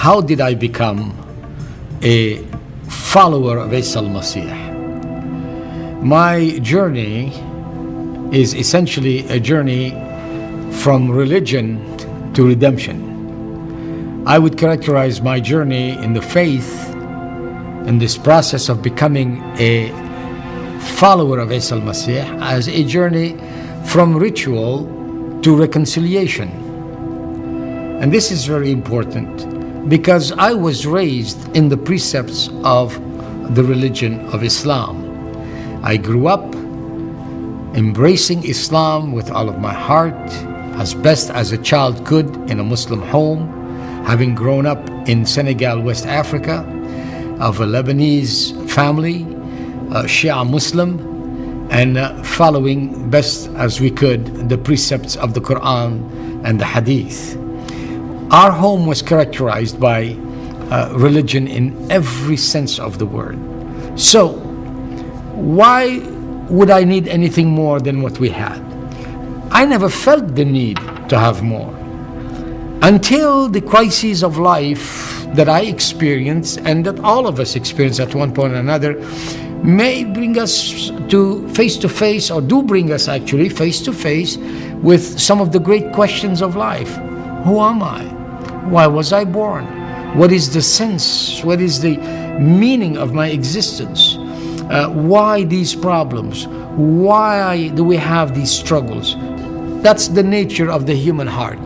how did I become a follower of Isa al-Masih? My journey is essentially a journey from religion to redemption. I would characterize my journey in the faith, in this process of becoming a follower of Isa al-Masih, as a journey from ritual to reconciliation. And this is very important because I was raised in the precepts of the religion of Islam. I grew up embracing Islam with all of my heart, as best as a child could in a Muslim home, having grown up in Senegal, West Africa, of a Lebanese family, Shia Muslim, and following best as we could the precepts of the Quran and the Hadith. Our home was characterized by religion in every sense of the word. So, why would I need anything more than what we had? I never felt the need to have more until the crises of life that I experienced and that all of us experience at one point or another may bring us to face, or do bring us actually face to face with some of the great questions of life. Who am I? Why was I born? What is the sense? What is the meaning of my existence? Why these problems? Why do we have these struggles? That's the nature of the human heart,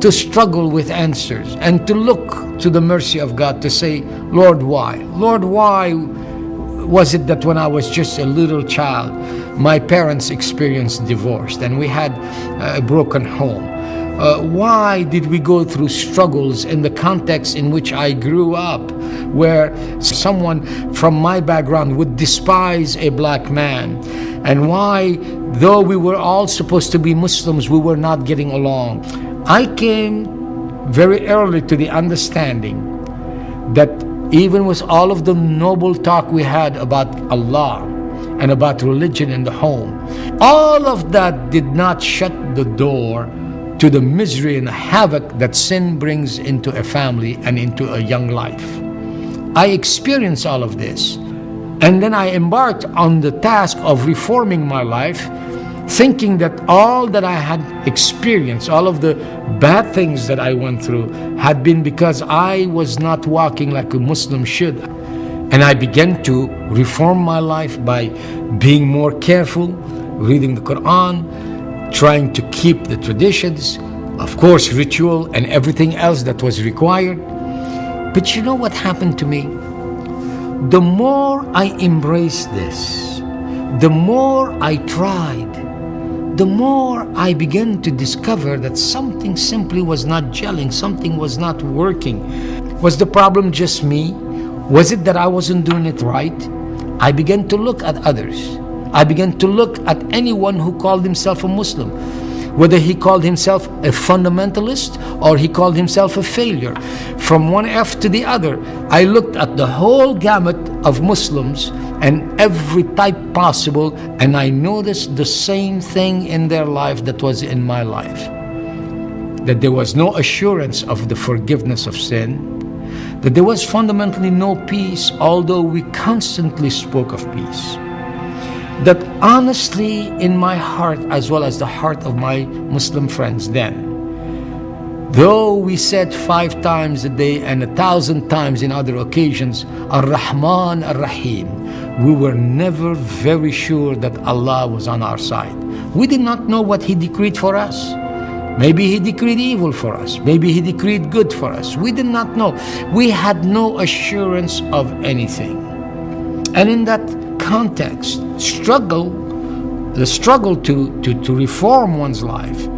to struggle with answers and to look to the mercy of God to say, Lord, why? Lord, why was it that when I was just a little child, my parents experienced divorce and we had a broken home? Why did we go through struggles in the context in which I grew up, where someone from my background would despise a black man? And why, though we were all supposed to be Muslims, we were not getting along? I came very early to the understanding that even with all of the noble talk we had about Allah and about religion in the home, all of that did not shut the door to the misery and havoc that sin brings into a family and into a young life. I experienced all of this, and then I embarked on the task of reforming my life, thinking that all that I had experienced, all of the bad things that I went through, had been because I was not walking like a Muslim should. And I began to reform my life by being more careful, reading the Quran, trying to keep the traditions, of course, ritual and everything else that was required. But you know what happened to me? The more I embraced this, the more I tried, the more I began to discover that something simply was not gelling, something was not working. Was the problem just me? Was it that I wasn't doing it right? I began to look at others. I began to look at anyone who called himself a Muslim, whether he called himself a fundamentalist or he called himself a failure. From one F to the other, I looked at the whole gamut of Muslims and every type possible, and I noticed the same thing in their life that was in my life. That there was no assurance of the forgiveness of sin, that there was fundamentally no peace, although we constantly spoke of peace. That honestly, in my heart, as well as the heart of my Muslim friends then, though we said 5 times a day and 1,000 times in other occasions, Ar-Rahman Ar-Rahim, we were never very sure that Allah was on our side. We did not know what He decreed for us. Maybe He decreed evil for us. Maybe He decreed good for us. We did not know. We had no assurance of anything. And in that context, the struggle to reform one's life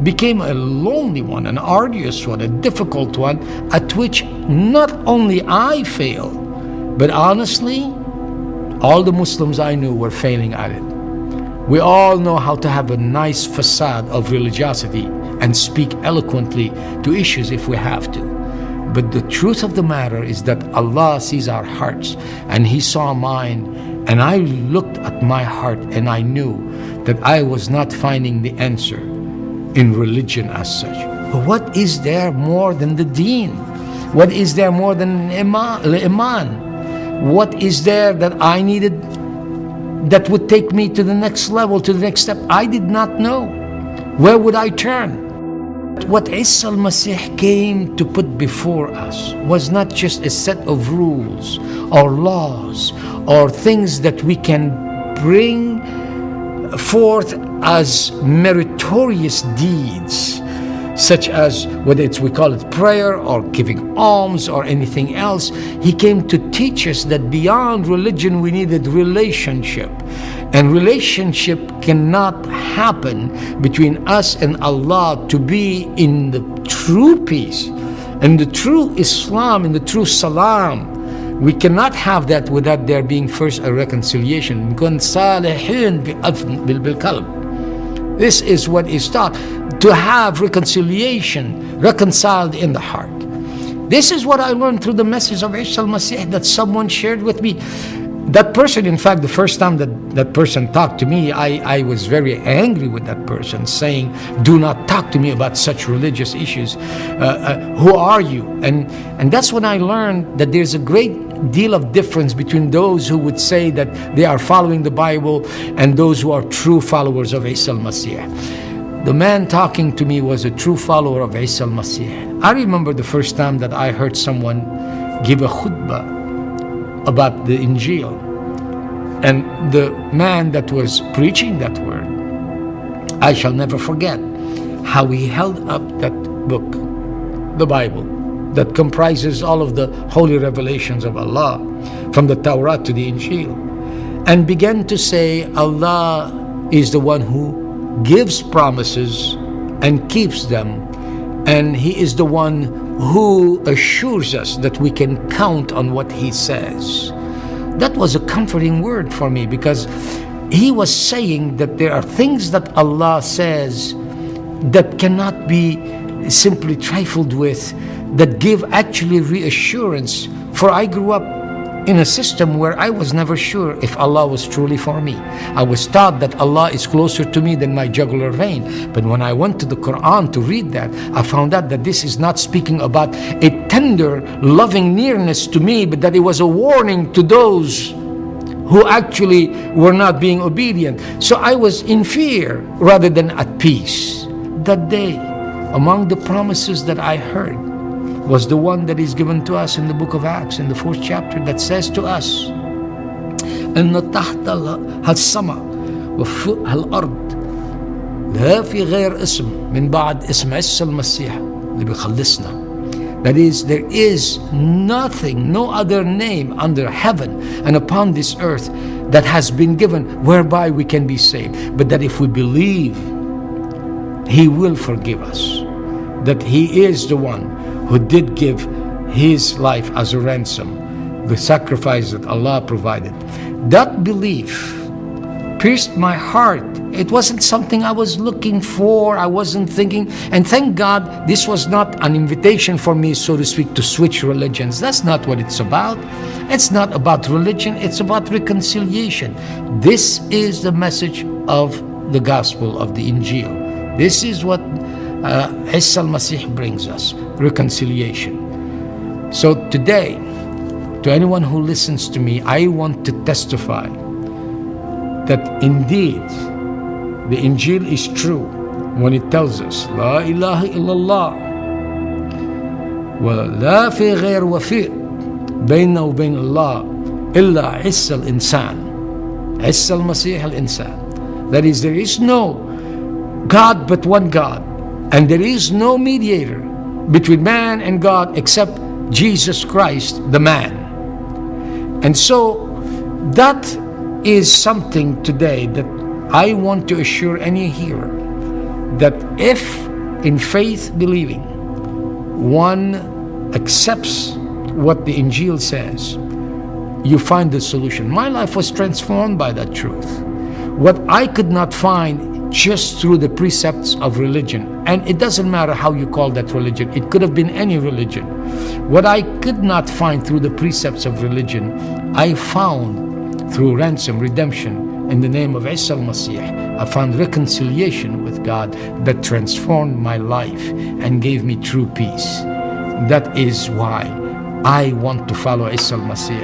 became a lonely one, an arduous one, a difficult one, at which not only I failed, but honestly, all the Muslims I knew were failing at it. We all know how to have a nice facade of religiosity and speak eloquently to issues if we have to. But the truth of the matter is that Allah sees our hearts, and He saw mine, and I looked at my heart and I knew that I was not finding the answer in religion as such. But what is there more than the deen? What is there more than iman? What is there that I needed that would take me to the next level, to the next step? I did not know. Where would I turn? What Isa al-Masih came to put before us was not just a set of rules or laws or things that we can bring forth as meritorious deeds, such as whether we call it prayer or giving alms or anything else. He came to teach us that beyond religion we needed relationship. And relationship cannot happen between us and Allah to be in the true peace, in the true Islam, in the true Salam. We cannot have that without there being first a reconciliation. This is what is taught, to have reconciliation, reconciled in the heart. This is what I learned through the message of Isa al-Masih that someone shared with me. That person, in fact, the first time that person talked to me, I was very angry with that person, saying, do not talk to me about such religious issues. Who are you? And that's when I learned that there's a great deal of difference between those who would say that they are following the Bible and those who are true followers of Isa al-Masih. The man talking to me was a true follower of Isa al-Masih. I remember the first time that I heard someone give a khutbah about the Injil, and the man that was preaching that word, I shall never forget how he held up that book, the Bible, that comprises all of the holy revelations of Allah, from the Torah to the Injil, and began to say Allah is the one who gives promises and keeps them, and He is the one who assures us that we can count on what He says. That was a comforting word for me, because he was saying that there are things that Allah says that cannot be simply trifled with, that give actually reassurance. For I grew up in a system where I was never sure if Allah was truly for me. I was taught that Allah is closer to me than my jugular vein. But when I went to the Quran to read that, I found out that this is not speaking about a tender, loving nearness to me, but that it was a warning to those who actually were not being obedient. So I was in fear rather than at peace. That day, among the promises that I heard, was the one that is given to us in the book of Acts, in the 4th chapter, that says to us, إن تحت السماء وفوق الأرض لا في غير اسم من بعد اسم عيسى المسيح اللي بيخلصنا. That is, there is nothing, no other name under heaven and upon this earth that has been given whereby we can be saved. But that if we believe, He will forgive us. That He is the one who did give His life as a ransom, the sacrifice that Allah provided. That belief pierced my heart. It wasn't something I was looking for. I wasn't thinking. And thank God, this was not an invitation for me, so to speak, to switch religions. That's not what it's about. It's not about religion. It's about reconciliation. This is the message of the gospel of the Injil. This is what Isa al-Masih brings us, reconciliation. So today, to anyone who listens to me, I want to testify that indeed the Injil is true when it tells us La ilaha illallah wa la fi ghair wafi' bayna wa bayn Allah illa Isa al-insan, Isa al-Masih al-insan. That is, there is no God but one God, and there is no mediator between man and God except Jesus Christ, the man. And so that is something today that I want to assure any hearer, that if in faith believing one accepts what the Injil says, you find the solution. My life was transformed by that truth. What I could not find just through the precepts of religion, and it doesn't matter how you call that religion, it could have been any religion. What I could not find through the precepts of religion, I found through ransom, redemption, in the name of Isa al-Masih. I found reconciliation with God that transformed my life and gave me true peace. That is why I want to follow Isa al-Masih,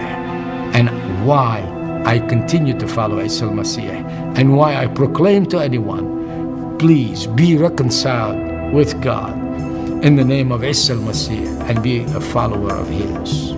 and why I continue to follow Isa al-Masih, and why I proclaim to anyone, please be reconciled with God in the name of Isa al-Masih and be a follower of his.